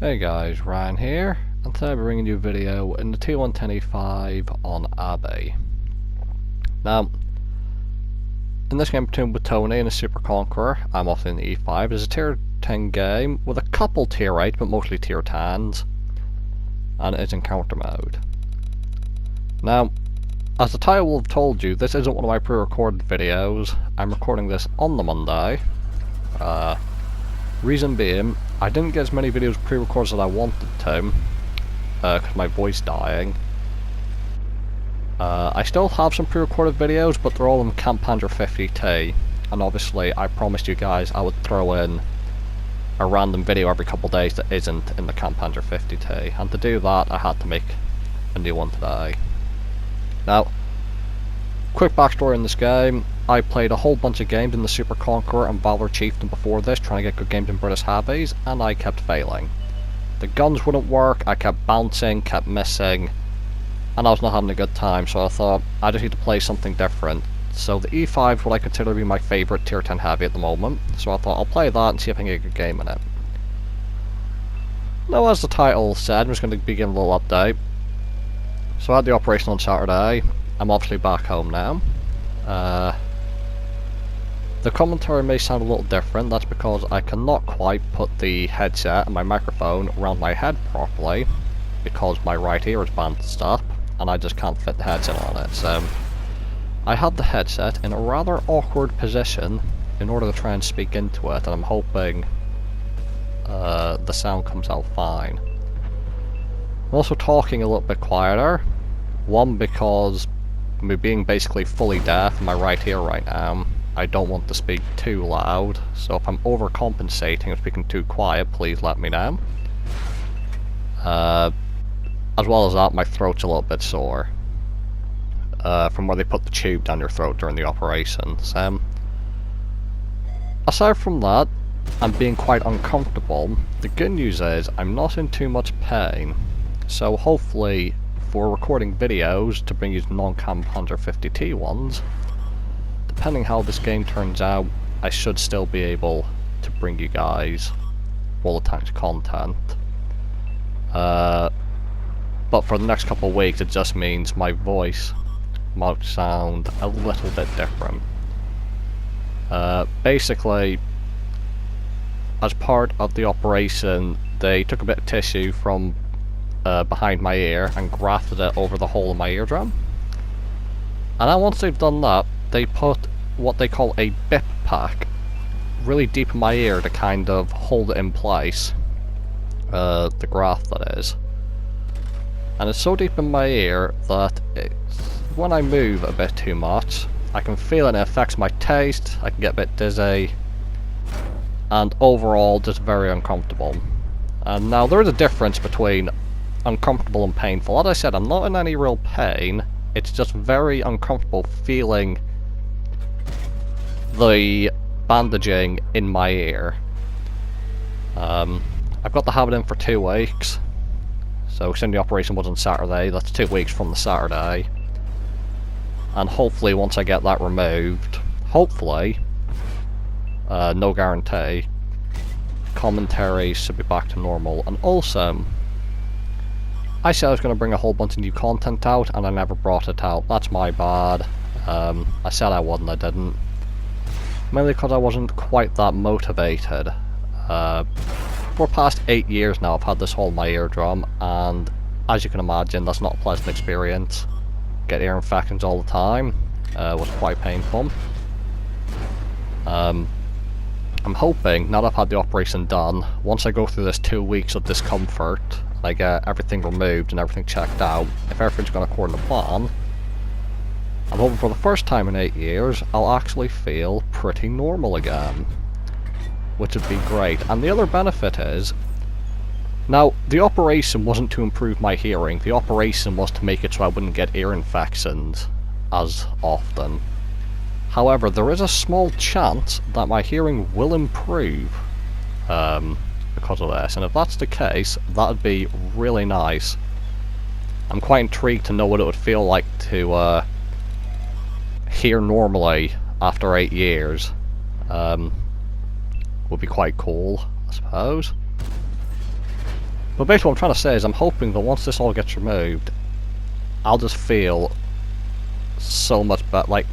Hey guys, Ryan here, and today I'll be bringing you a video in the T110E5 on Abbey. Now, in this game between with Tony and a Super Conqueror, I'm off in the E5. It's a tier 10 game with a couple tier 8, but mostly tier 10s, and it's encounter mode. Now, as the title will have told you, this isn't one of my pre-recorded videos. I'm recording this on the Monday. Reason being, I didn't get as many videos pre-recorded as I wanted to, because my voice dying. I still have some pre-recorded videos, but they're all in Camp Panzer 50T, and obviously I promised you guys I would throw in a random video every couple of days that isn't in the Camp Panzer 50T, and to do that I had to make a new one today. Now, quick backstory in this game. I played a whole bunch of games in the Super Conqueror and Valor Chieftain before this, trying to get good games in British Habbies, and I kept failing. The guns wouldn't work, I kept bouncing, kept missing, and I was not having a good time, so I thought I just need to play something different. So the E5 is what I consider to be my favourite tier 10 heavy at the moment, so I thought I'll play that and see if I can get a good game in it. Now, as the title said, I'm just going to begin a little update. So I had the operation on Saturday. I'm obviously back home now. The commentary may sound a little different. That's because I cannot quite put the headset and my microphone around my head properly, because my right ear is bandaged up and I just can't fit the headset on it. So I had the headset in a rather awkward position in order to try and speak into it, and I'm hoping the sound comes out fine. I'm also talking a little bit quieter. One, because me being basically fully deaf in my right ear right now, I don't want to speak too loud, so if I'm overcompensating and speaking too quiet, please let me know. As well as that, my throat's a little bit sore from where they put the tube down your throat during the operations. Aside from that, I'm being quite uncomfortable. The good news is I'm not in too much pain, so hopefully for recording videos to bring you non-Camp Panzer 50T ones, depending how this game turns out, I should still be able to bring you guys all the time's content. But for the next couple of weeks, it just means my voice might sound a little bit different. Basically, as part of the operation, they took a bit of tissue from behind my ear and grafted it over the hole in my eardrum. And then once they've done that, they put what they call a bip pack really deep in my ear to kind of hold it in place. The graft, that is. And it's so deep in my ear that when I move a bit too much, I can feel it, and it affects my taste, I can get a bit dizzy, and overall just very uncomfortable. And now there is a difference between uncomfortable and painful. As I said, I'm not in any real pain, it's just very uncomfortable feeling the bandaging in my ear. I've got to have it in for 2 weeks, so since the operation was on Saturday, that's 2 weeks from the Saturday, and hopefully once I get that removed, hopefully, no guarantee, commentary should be back to normal. And also, I said I was going to bring a whole bunch of new content out, and I never brought it out. That's my bad. I said I would, and I didn't. Mainly because I wasn't quite that motivated. For the past 8 years now, I've had this hole in my eardrum, and as you can imagine, that's not a pleasant experience. Get ear infections all the time. Was quite painful. I'm hoping, now that I've had the operation done, once I go through this 2 weeks of discomfort, and I get everything removed and everything checked out, if everything's gone according to plan, I'm hoping for the first time in 8 years, I'll actually feel pretty normal again, which would be great. And the other benefit is, now, the operation wasn't to improve my hearing, the operation was to make it so I wouldn't get ear infections as often. However, there is a small chance that my hearing will improve because of this, and if that's the case, that would be really nice. I'm quite intrigued to know what it would feel like to hear normally after 8 years. Would be quite cool, I suppose. But basically what I'm trying to say is I'm hoping that once this all gets removed, I'll just feel so much better. Like,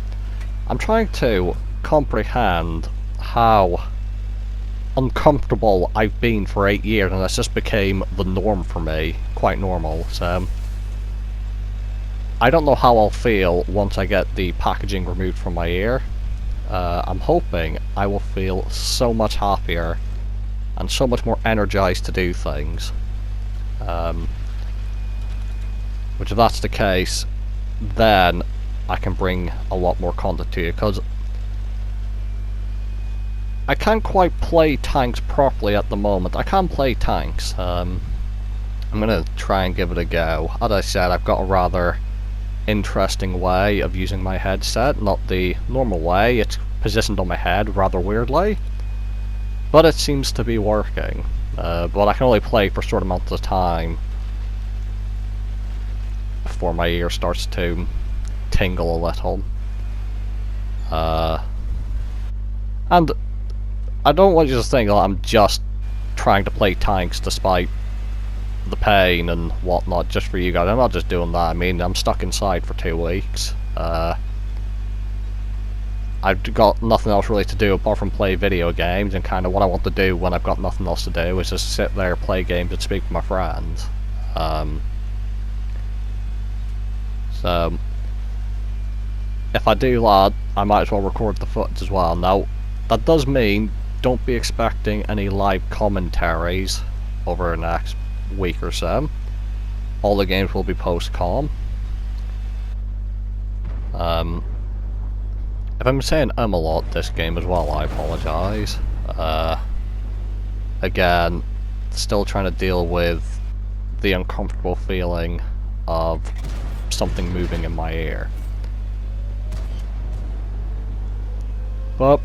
I'm trying to comprehend how uncomfortable I've been for 8 years, and it's just became the norm for me. Quite normal. So I don't know how I'll feel once I get the packaging removed from my ear. I'm hoping I will feel so much happier and so much more energized to do things. Which if that's the case, then I can bring a lot more content to you, because I can't quite play tanks properly at the moment. I can play tanks. I'm gonna try and give it a go. As I said, I've got a rather interesting way of using my headset, not the normal way. It's positioned on my head rather weirdly, but it seems to be working. But I can only play for short amounts of time before my ear starts to tingle a little. And I don't want you to think that I'm just trying to play tanks despite the pain and whatnot just for you guys. I'm not just doing that. I mean, I'm stuck inside for 2 weeks. I've got nothing else really to do apart from play video games, and kind of what I want to do when I've got nothing else to do is just sit there, play games, and speak with my friends. So if I do that, I might as well record the footage as well. Now, that does mean don't be expecting any live commentaries over the next week or so. All the games will be post-com. If I'm saying a lot this game as well, I apologise. Again, still trying to deal with the uncomfortable feeling of something moving in my ear. But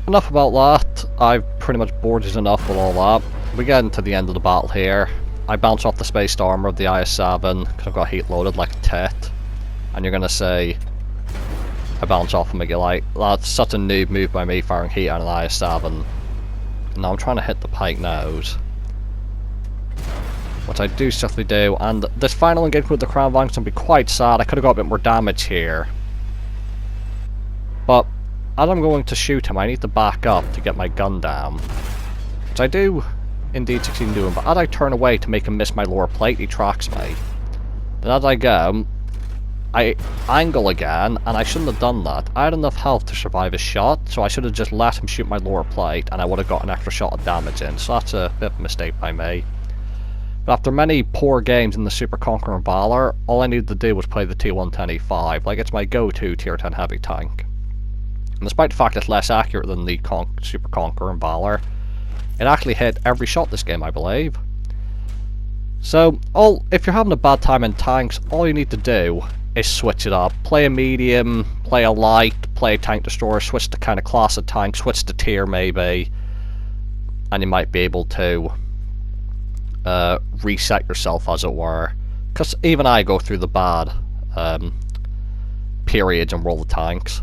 enough about that. I've pretty much bored you enough with all that. We're getting to the end of the battle here. I bounce off the spaced armor of the IS-7 because I've got heat loaded like a tit. And you're gonna say I bounce off him again. Like, that's such a noob move by me, firing heat on an IS-7. Now I'm trying to hit the pike nose, which I do successfully do, and this final engagement with the Crown Vanguard's gonna be quite sad. I could have got a bit more damage here. But as I'm going to shoot him, I need to back up to get my gun down, which I do indeed succeed in doing, but as I turn away to make him miss my lower plate, he tracks me. Then as I go, I angle again, and I shouldn't have done that. I had enough health to survive his shot, so I should have just let him shoot my lower plate, and I would have got an extra shot of damage in, so that's a bit of a mistake by me. But after many poor games in the Super Conqueror and Valor, all I needed to do was play the T110E5, like it's my go-to tier 10 heavy tank. And despite the fact it's less accurate than the Super Conqueror and Valor, it actually hit every shot this game, I believe. So, if you're having a bad time in tanks, all you need to do is switch it up. Play a medium, play a light, play a tank destroyer, switch to kind of class of tank, switch to tier maybe, and you might be able to reset yourself, as it were. Because even I go through the bad periods in World of Tanks.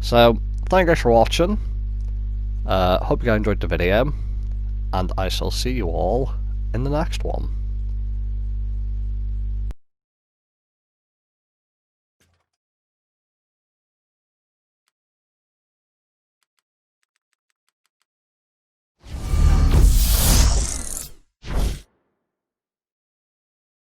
So, thank you guys for watching. Hope you guys enjoyed the video, and I shall see you all in the next one.